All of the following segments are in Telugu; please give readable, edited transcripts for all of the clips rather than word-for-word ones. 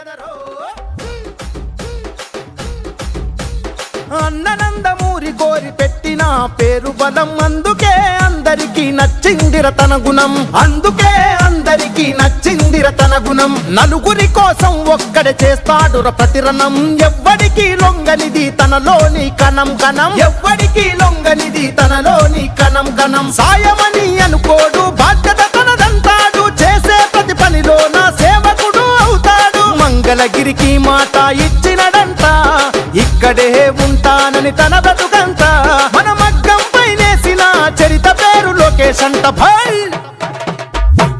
కదరో అన్ననందమూరి కోరి పెట్టిన పేరు బలం అందుకే అందరికీ నచ్చిందిర తన గుణం అందుకే అందరికీ నచ్చిందిర తన గుణం నలుగురి కోసం ఒక్కడే చేస్తాడుర ప్రతిరణం ఎవ్వడికి లొంగనిది తనలోని కణం కణం ఎవ్వడికి లొంగనిది తనలోని కణం కణం సాయమని అనుకోడు బాధ్యత తనదంటాడు చేసే ప్రతి పనిలో నా సేవకుడు అవుతాడు మంగళగిరికి మాట ఇచ్చినడంట ఇక్కడే ఉంటానని తన బ్రతుకంత మన మగ్గం పైనేసిన చరిత పేరు లోకేష్ అంట భాయ్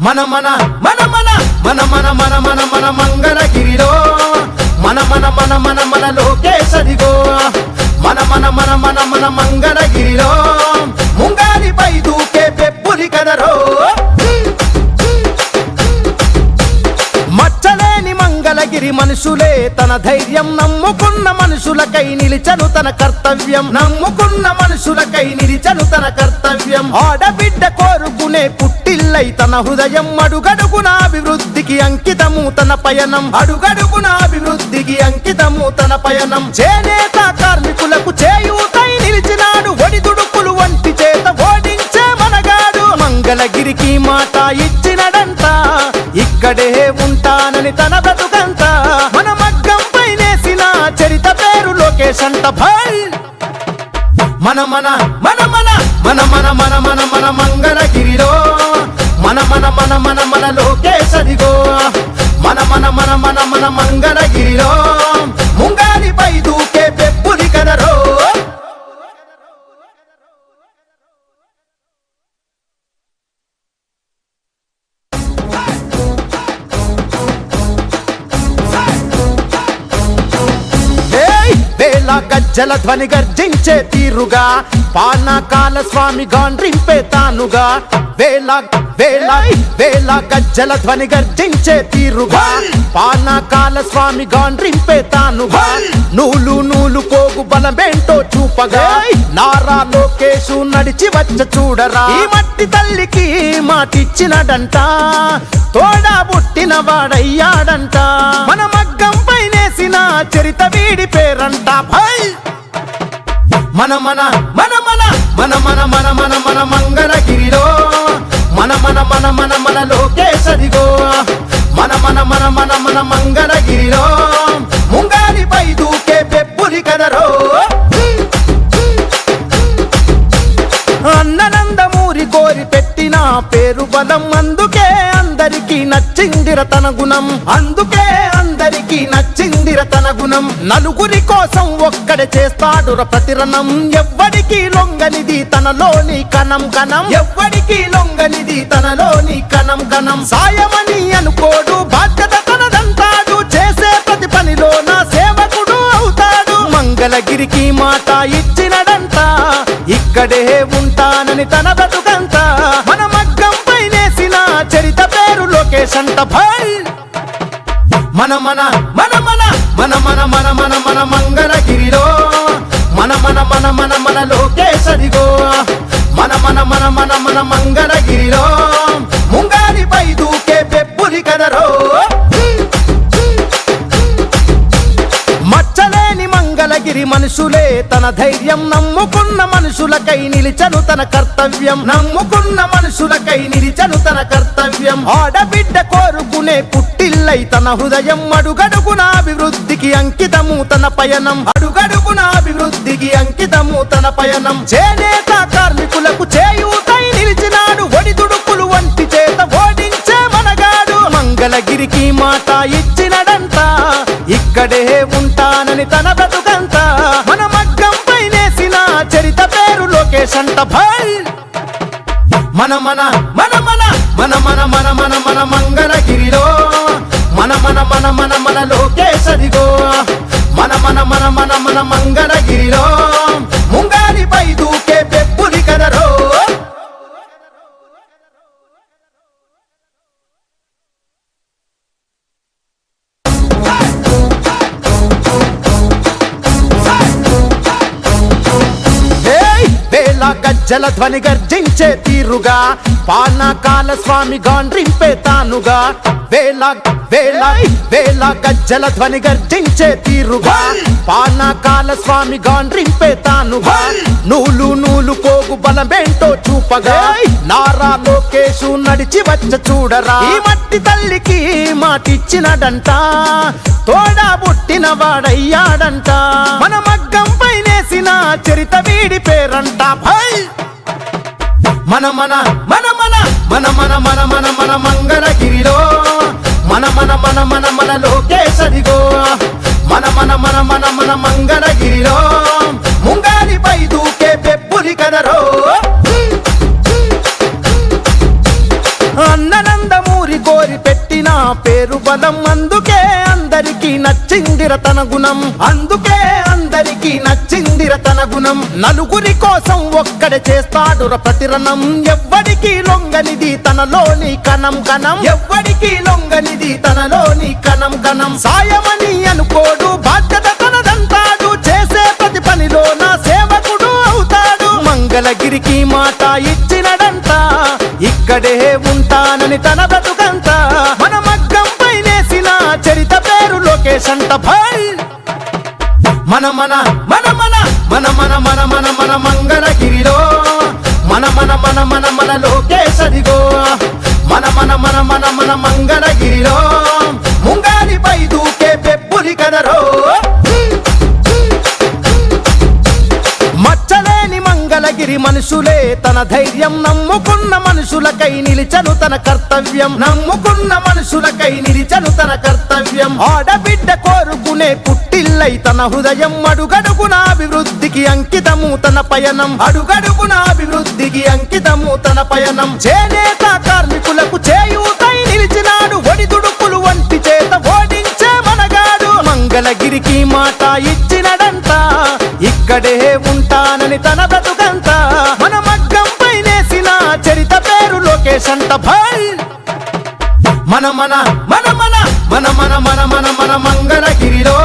మన మన మన మన మన మన మన మన మన మంగళగిరిలో మన మన మన మన మన లోకేష్ అదిగో మన మన మన మన మన మంగళగిరిలో ముంగారిపై దూకే పెప్పులి కదరో మచ్చలేని మంగళగిరి మనుషులే తన ధైర్యం నమ్ముకున్న మనుషులకై నిలిచను తన కర్తవ్యం నమ్ముకున్న మనుషులకై నిలిచను తన కర్తవ్యం ఆడబిడ్డ కోరుకునే పుట్టిల్లై తన హృదయం అడుగడుగున అభివృద్ధికి అంకితము తన పయనం అడుగడుగున అభివృద్ధికి అంకితము తన పయనం చేనేత కార్మికులకు చేయూతై నిలిచినాడు ఒడిదుడుకులు వంటి చేత ఓడించే మనగాడు మంగళగిరికి మాట ఇచ్చినడంట ఇక్కడే ఉంటానని తన బ్రతుకంత మన మగ్గం పైనేసిన చరిత పేరు లోకేష్ అంట భాయ్ మన మన మన మన మన మన మన మన మన మంగళగిరిలో మన మన మన మన మన లోకేష్ అదిగో మన మన మన మన మన మంగళగిరిలో ముంగారిపై దూకే పెప్పులి కదరో గజ్జల ధ్వని గర్జించే తీరుగా పానకాల స్వామి గాండ్రింపే తానుగా వేల వేల వేల గజ్జల ధ్వని గర్జించే తీరుగా పానకాల స్వామి గాండ్రింపే తానుగా నూలు నూలు పోగు బలమేంటో చూపగా నారా లోకేషు నడిచి వచ్చ చూడరా ఈ మట్టి తల్లికి మాటిచ్చినడంట తోడా పుట్టిన వాడయ్యాడంట మన మగ్గం పైనేసిన చరిత వీడి పేరంట భాయ్ మన మన మన మన మన మన మన మన మన మంగళగిరిలో మన మన మన మన మన లోకేష్ అదిగో మన మన మన మన మన మంగళగిరిలో ముంగారిపై దూకే పెప్పులి కదరో అన్ననందమూరి కోరి పెట్టిన పేరు బలం అందుకే అందరికీ నచ్చిందిర తన గుణం అందుకే అందరికీ నచ్చిందిర తన గుణం నలుగురి కోసం ఒక్కడే చేస్తాడుర ప్రతిరణం ఎవ్వడికి లొంగనిది తనలోని కణం కణం ఎవ్వడికి లొంగనిది తనలోని కణం కణం సాయమని అనుకోడు బాధ్యత తనదంటాడు చేసే ప్రతి పనిలో నా సేవకుడు అవుతాడు మంగళగిరికి మాట ఇచ్చినడంట ఇక్కడే ఉంటానని తన బ్రతుకంత మన మగ్గం పైనేసిన చరిత పేరు లోకేష్ అంట భాయ్ మన మన మన మన మన మన మన మన మన మంగళగిరిలో మన మన మన మన మన లోకేష్ అదిగో మన మన మన మన మన మంగళగిరిలో ముంగారిపై దూకే పెప్పులి కదరో మచ్చలేని మంగళగిరి మనుషులే తన ధైర్యం నమ్ముకున్న మనుషులకై నిలిచను తన కర్తవ్యం నమ్ముకున్న మనుషులకై నిలిచను తన కర్తవ్యం ఆడబిడ్డ కోరుకునే పుట్టిల్లై తన హృదయం అడుగడుగున అభివృద్ధికి అంకితము తన పయనం అడుగడుగున అభివృద్ధికి అంకితము తన పయనం చేనేత కార్మికులకు చేయూతై నిలిచినాడు ఒడిదుడుకులు వంటి చేత ఓడించే మనగాడు మంగళగిరికి మాట ఇచ్చినడంట ఇక్కడే ఉంటానని తన బ్రతుకంత మన మగ్గం పైనేసిన చరిత పేరు లోకేష్ అంట భాయ్ మన మన మన మన మన మన మన మన మన మంగళగిరిలో మన మన మన మన మన లోకేష్ అదిగో మన మన మన మన మన మంగళగిరిలో ముంగారిపై దూకే పెప్పులి కదరో వేల గజ్జల గజ్జల ధ్వని గర్జించే తీరుగా పానకాల స్వామి గాండ్రింపే తానుగా వేల వేల వేల గజ్జల ధ్వని గర్జించే తీరుగా పానకాల స్వామి గాండ్రింపే తానుగా నూలు నూలు పోగు బలమేంటో చూపగా నారా లోకేశు నడిచి వచ్చ చూడరా ఈ మట్టి తల్లికి మాటిచ్చినడంట తోడా పుట్టిన వాడయ్యాడంట మన మగ్గం పైనేసిన చరిత వీడి పేరంట భై మన మన మన మన మన మన మన మన మన మంగళగిరిలో మన మన మన మన మన లోకేశదిగో మన మన మన మన మన మంగళగిరిలో ముంగాలిపై దూకే పెప్పులి కదరో అన్ననందమూరి కోరి పెట్టిన పేరు బలం అందుకే అందరికీ నచ్చిందిర తన గుణం అందుకే అందరికీ నచ్చిందిర తన గుణం నలుగురి కోసం ఒక్కడే చేస్తాడుర ప్రతిరణం ఎవ్వడికి లొంగనిది తనలోని కణం కణం ఎవ్వడికి లొంగనిది తనలోని కణం కణం సాయమని అనుకోడు బాధ్యత తనదంటాడు చేసే ప్రతి పనిలో నా సేవకుడు అవుతాడు మంగళగిరికి మాట ఇచ్చినడంట ఇక్కడే ఉంటానని తన బ్రతుకంత మన మగ్గం పైనేసిన చరిత పేరు లోకేశ్ అంట భై మన మన మన మన మన మన మన మన మన మంగళగిరిలో మన మన మన మన మన లోకేశదిగో మన మన మన మన మన మంగళగిరిలో ముంగాలిపై దూకే పెప్పులి కదరో మచ్చలేని మంగళగిరి మనుషులే తన ధైర్యం నమ్ముకున్న మనుషులకై నిలిచను తన కర్తవ్యం నమ్ముకున్న మనుషులకై నిలిచను తన కర్తవ్యం ఆడబిడ్డ కోరుకునే పుట్టిల్లై తన హృదయం అడుగడుగున అభివృద్ధికి అంకితము తన పయనం అడుగడుగున అభివృద్ధికి అంకితము తన పయనం చేనేత కార్మికులకు చేయూతై నిలిచినాడు ఒడిదుడుకులు వంటి చేత ఓడించే మనగాడు మంగళగిరికి మాట ఇచ్చినడంట ఇక్కడే ఉంటానని తన బ్రతుకంత మన మగ్గం పైనేసిన చరిత పేరు లోకేశ్ అంట భై మన మన మన మన మన మన మన మన మన మంగళగిరిలో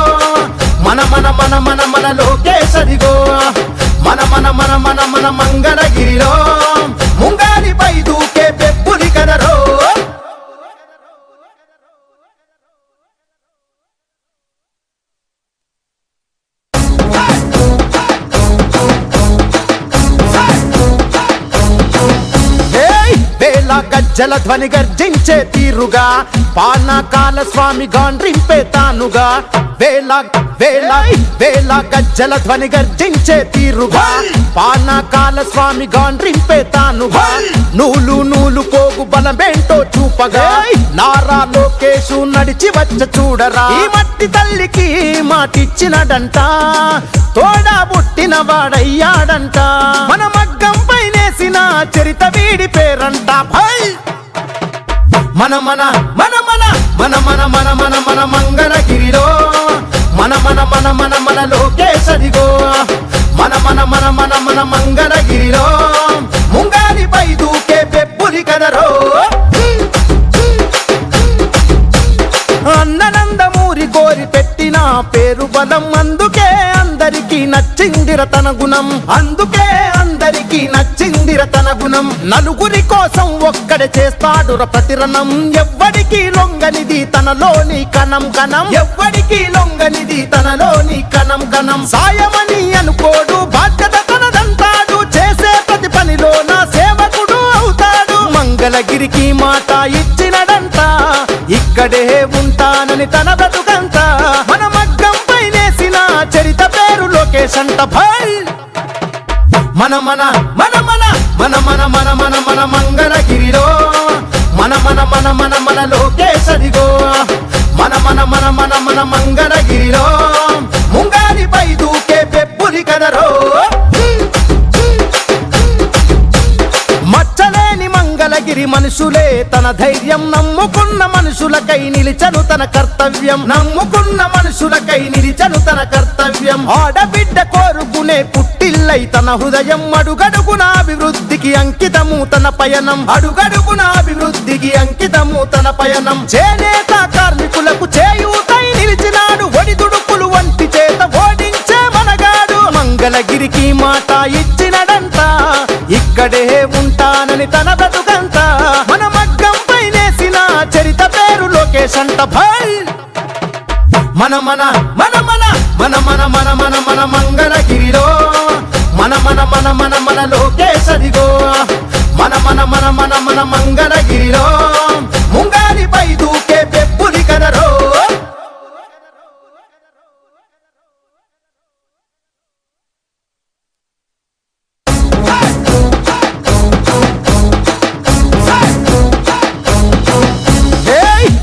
మన మన మన మన మన లోకేశదిగో మన మన మన మన మన మంగళగిరిలో ముంగాలిపై దూకే పెప్పులి కదరో గజ్జల ధ్వని గర్జించే తీరుగా పానకాల స్వామి గాండ్రింపే తానుగా వేల వేల వేల గజ్జల ధ్వని గర్జించే తీరుగా పానకాల స్వామి గాండ్రింపే తానుగా నూలు నూలు పోగు బలమేంటో చూపగా నారా లోకేశు నడిచి వచ్చ చూడరా ఈ మట్టి తల్లికి మాటిచ్చినడంట తోడా పుట్టిన వాడయ్యాడంట మన మగ్గం పైనేసిన చరిత వీడి పేరంట భై మన మన మన మన మన మన మన మన మన మంగళగిరిలో మన మన మన మన మన లోకేశదిగో మన మన మన మన మన మంగళగిరిలో ముంగాలిపై దూకే పెప్పులి కదరో అన్ననందమూరి కోరి పెట్టిన పేరు బలం అందుకే అందరికీ నచ్చిందిర తన గుణం అందుకే అందరికీ నచ్చిందిర తన గుణం నలుగురి కోసం ఒక్కడే చేస్తాడుర ప్రతిరణం ఎవ్వడికి లొంగనిది తనలోని కణం కణం ఎవ్వడికి లొంగనిది తనలోని కణం కణం సాయమని అనుకోడు బాధ్యత తనదంటాడు చేసే ప్రతి పనిలో నా సేవకుడు అవుతాడు మంగళగిరికి మాట ఇచ్చినడంట ఇక్కడే ఉంటానని తన బ్రతుకంత మన మగ్గం పైనేసిన చరిత పేరు లోకేశ్ అంట భై మన మన మన మన మన మన మన మన మన మంగళగిరిలో మన మన మన మన మన లోకేశదిగో మన మన మన మన మన మంగళగిరిలో ముంగాలిపై దూకే పెప్పులి కదరో మచ్చలేని మంగళగిరి మనుషులే తన ధైర్యం నమ్ముకున్న మనుషులకై నిలిచను తన కర్తవ్యం నమ్ముకున్న మనుషులకై నిలిచను తన కర్తవ్యం ఆడబిడ్డ కోరుకునే పుట్టిల్లై తన హృదయం అడుగడుగున అభివృద్ధికి అంకితము తన పయనం అడుగడుగున అభివృద్ధికి అంకితము తన పయనం చేనేత కార్మికులకు చేయూతై నిలిచినాడు ఒడిదుడుకులు వంటి చేత ఓడించే మనగాడు మంగళగిరికి మాట ఇచ్చినడంట మన మన మన మన మన మన మన మన మన మంగళగిరిలో మన మన మన మన మన లోకేశ్ అదిగో మన మన మన మన మన మంగళగిరిలో